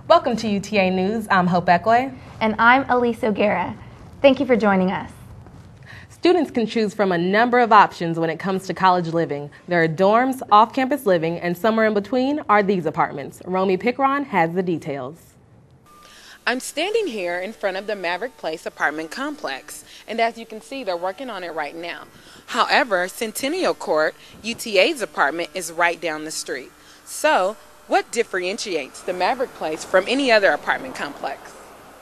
Welcome to UTA News. I'm Hope Ekway. And I'm Elise O'Gara. Thank you for joining us. Students can choose from a number of options when it comes to college living. There are dorms, off-campus living, and somewhere in between are these apartments. Romy Pickron has the details. I'm standing here in front of the Maverick Place apartment complex, and as you can see, they're working on it right now. However, Centennial Court, UTA's apartment, is right down the street. So, what differentiates the Maverick Place from any other apartment complex?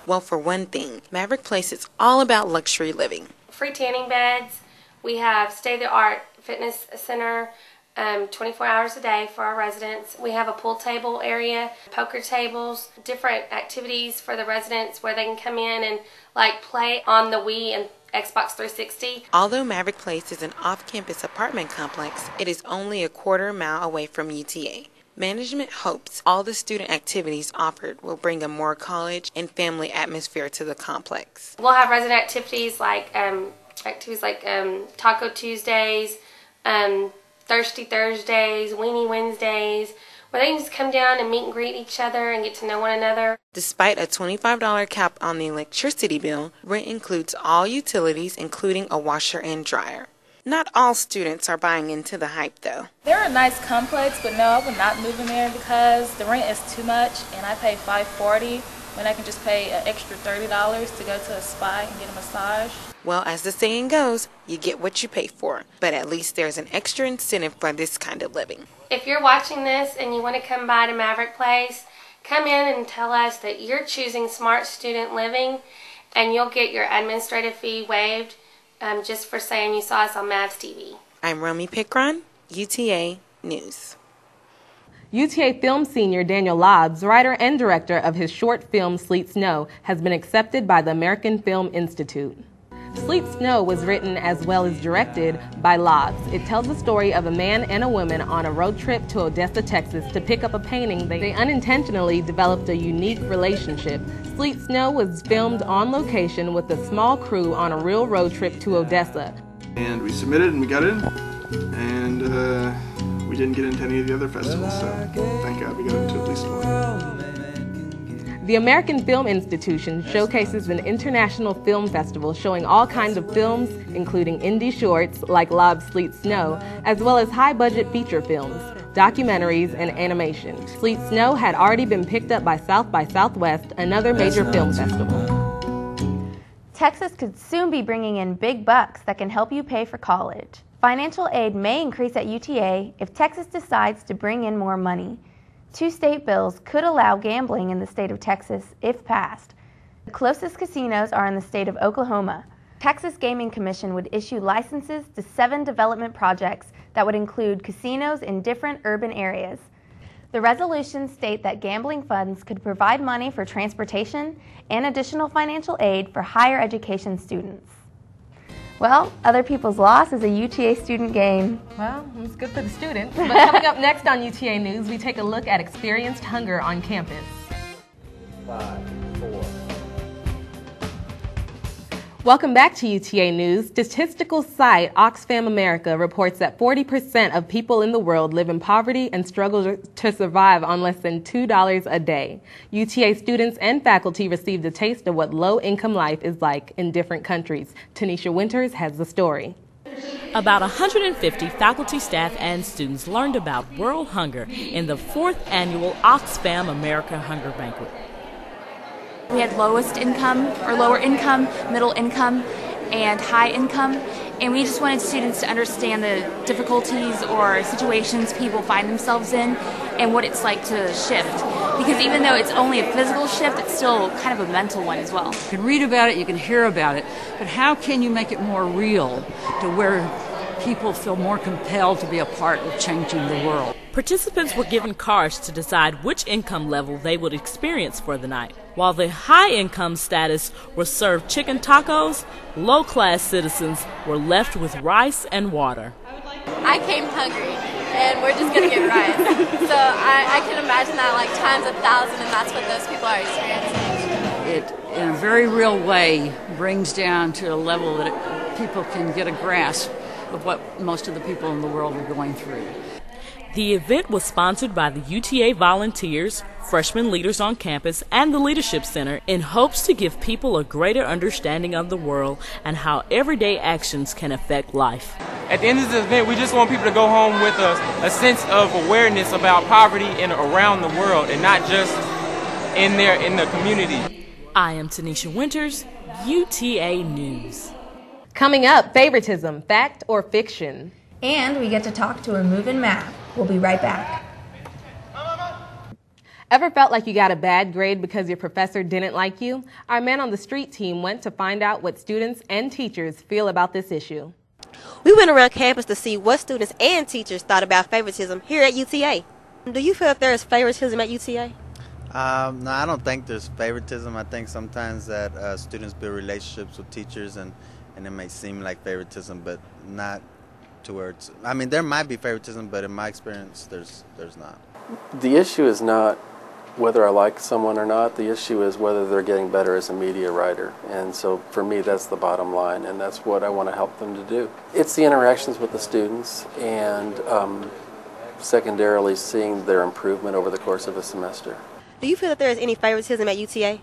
Well, for one thing, Maverick Place is all about luxury living. Free tanning beds. We have state-of-the-art fitness center 24 hours a day for our residents. We have a pool table area, poker tables, different activities for the residents where they can come in and play on the Wii and Xbox 360. Although Maverick Place is an off-campus apartment complex, it is only a quarter mile away from UTA. Management hopes all the student activities offered will bring a more college and family atmosphere to the complex. We'll have resident activities like Taco Tuesdays, Thirsty Thursdays, Weenie Wednesdays, where they can just come down and meet and greet each other and get to know one another. Despite a $25 cap on the electricity bill, rent includes all utilities, including a washer and dryer. Not all students are buying into the hype, though. They're a nice complex, but no, I would not move in there because the rent is too much, and I pay $540 when I can just pay an extra $30 to go to a spa and get a massage. Well, as the saying goes, you get what you pay for, but at least there's an extra incentive for this kind of living. If you're watching this and you want to come by to Maverick Place, come in and tell us that you're choosing smart student living, and you'll get your administrative fee waived just for saying you saw us on Mavs TV. I'm Romy Pickron, UTA News. UTA film senior Daniel Lobbs, writer and director of his short film Sleet Snow, has been accepted by the American Film Institute. Sleet Snow was written as well as directed by Lobbs. It tells the story of a man and a woman on a road trip to Odessa, Texas to pick up a painting. They unintentionally developed a unique relationship. Sleet Snow was filmed on location with a small crew on a real road trip to Odessa. And we submitted and we got in, and we didn't get into any of the other festivals, so thank God we got into at least one. The American Film Institution showcases an international film festival showing all kinds of films, including indie shorts like Lobbs' Sleet Snow, as well as high-budget feature films, documentaries, and animation. Sleet Snow had already been picked up by South by Southwest, another major film festival. Texas could soon be bringing in big bucks that can help you pay for college. Financial aid may increase at UTA if Texas decides to bring in more money. 2 state bills could allow gambling in the state of Texas if passed. The closest casinos are in the state of Oklahoma. Texas Gaming Commission would issue licenses to 7 development projects that would include casinos in different urban areas. The resolutions state that gambling funds could provide money for transportation and additional financial aid for higher education students. Well, other people's loss is a UTA student gain. Well, it's good for the students. But coming up next on UTA News, we take a look at experienced hunger on campus. 5, 4. Welcome back to UTA News. Statistical site Oxfam America reports that 40% of people in the world live in poverty and struggle to survive on less than $2 a day. UTA students and faculty received a taste of what low-income life is like in different countries. Tanisha Winters has the story. About 150 faculty, staff, and students learned about world hunger in the 4th annual Oxfam America Hunger Banquet. We had lowest income or lower income, middle income, and high income, and we just wanted students to understand the difficulties or situations people find themselves in and what it's like to shift. Because even though it's only a physical shift, it's still kind of a mental one as well. You can read about it, you can hear about it, but how can you make it more real to where people feel more compelled to be a part of changing the world? Participants were given cards to decide which income level they would experience for the night. While the high-income status were served chicken tacos, low-class citizens were left with rice and water. I came hungry, and we're just going to get rice. So I can imagine that like times 1,000, and that's what those people are experiencing. It, in a very real way, brings down to a level that people can get a grasp of what most of the people in the world are going through. The event was sponsored by the UTA volunteers, freshman leaders on campus, and the Leadership Center in hopes to give people a greater understanding of the world and how everyday actions can affect life. At the end of this event, we just want people to go home with a sense of awareness about poverty in around the world and not just in the community. I am Tanisha Winters, UTA News. Coming up, favoritism, fact or fiction? And we get to talk to a moving map. We'll be right back. Ever felt like you got a bad grade because your professor didn't like you? Our Man on the Street team went to find out what students and teachers feel about this issue. We went around campus to see what students and teachers thought about favoritism here at UTA. Do you feel that there is favoritism at UTA? No, I don't think there's favoritism. I think sometimes that students build relationships with teachers and it may seem like favoritism, but not towards. I mean, there might be favoritism, but in my experience, there's not. The issue is not whether I like someone or not. The issue is whether they're getting better as a media writer. And so for me, that's the bottom line, and that's what I want to help them to do. It's the interactions with the students and secondarily seeing their improvement over the course of a semester. Do you feel that there is any favoritism at UTA?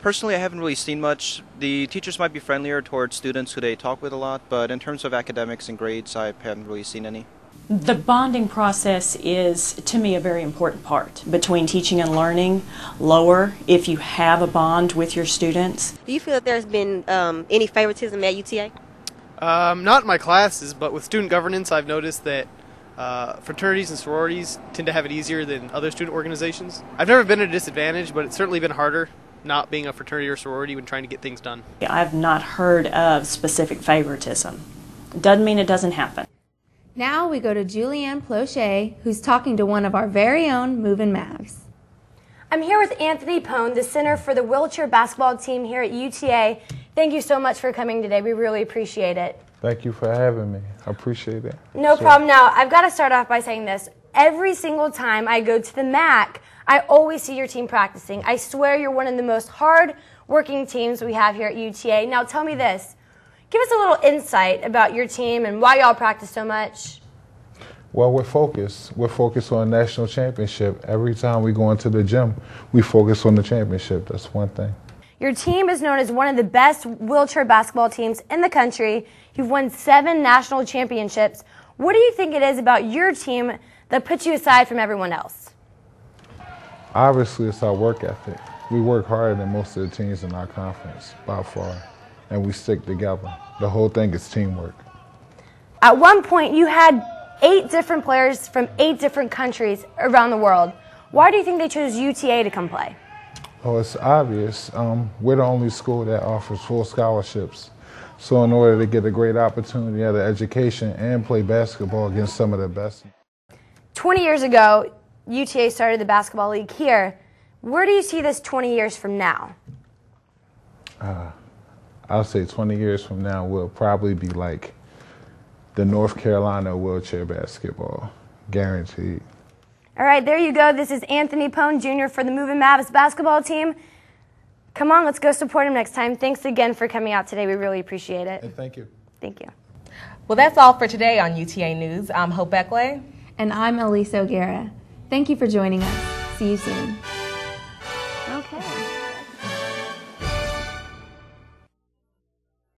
Personally, I haven't really seen much. The teachers might be friendlier towards students who they talk with a lot, but in terms of academics and grades, I haven't really seen any. The bonding process is, to me, a very important part between teaching and learning. Lower if you have a bond with your students. Do you feel that there's been any favoritism at UTA? Not in my classes, but with student governance, I've noticed that fraternities and sororities tend to have it easier than other student organizations. I've never been at a disadvantage, but it's certainly been harder not being a fraternity or sorority when trying to get things done. I've not heard of specific favoritism. Doesn't mean it doesn't happen. Now we go to Julianne Plochet, who's talking to one of our very own Movin' Mavs. I'm here with Anthony Pone, the center for the wheelchair basketball team here at UTA. Thank you so much for coming today. We really appreciate it. Thank you for having me. I appreciate it. No problem. Now, I've got to start off by saying this. Every single time I go to the MAC, I always see your team practicing. I swear you're one of the most hard-working teams we have here at UTA. Now, tell me this. Give us a little insight about your team and why y'all practice so much. Well, we're focused. We're focused on a national championship. Every time we go into the gym, we focus on the championship. That's one thing. Your team is known as one of the best wheelchair basketball teams in the country. You've won 7 national championships. What do you think it is about your team that puts you aside from everyone else? Obviously, it's our work ethic. We work harder than most of the teams in our conference, by far, and we stick together. The whole thing is teamwork. At one point, you had 8 different players from 8 different countries around the world. Why do you think they chose UTA to come play? Oh, it's obvious. We're the only school that offers full scholarships. So in order to get a great opportunity at an education and play basketball against some of the best. 20 years ago, UTA started the basketball league here. Where do you see this 20 years from now? I'll say 20 years from now we'll probably be like the North Carolina wheelchair basketball, guaranteed. All right, there you go. This is Anthony Pone, Jr. for the Movin' Mavs basketball team. Come on, let's go support him next time. Thanks again for coming out today. We really appreciate it. And thank you. Thank you. Well, that's all for today on UTA News. I'm Hope Beckley. And I'm Elise O'Gara. Thank you for joining us. See you soon. Okay.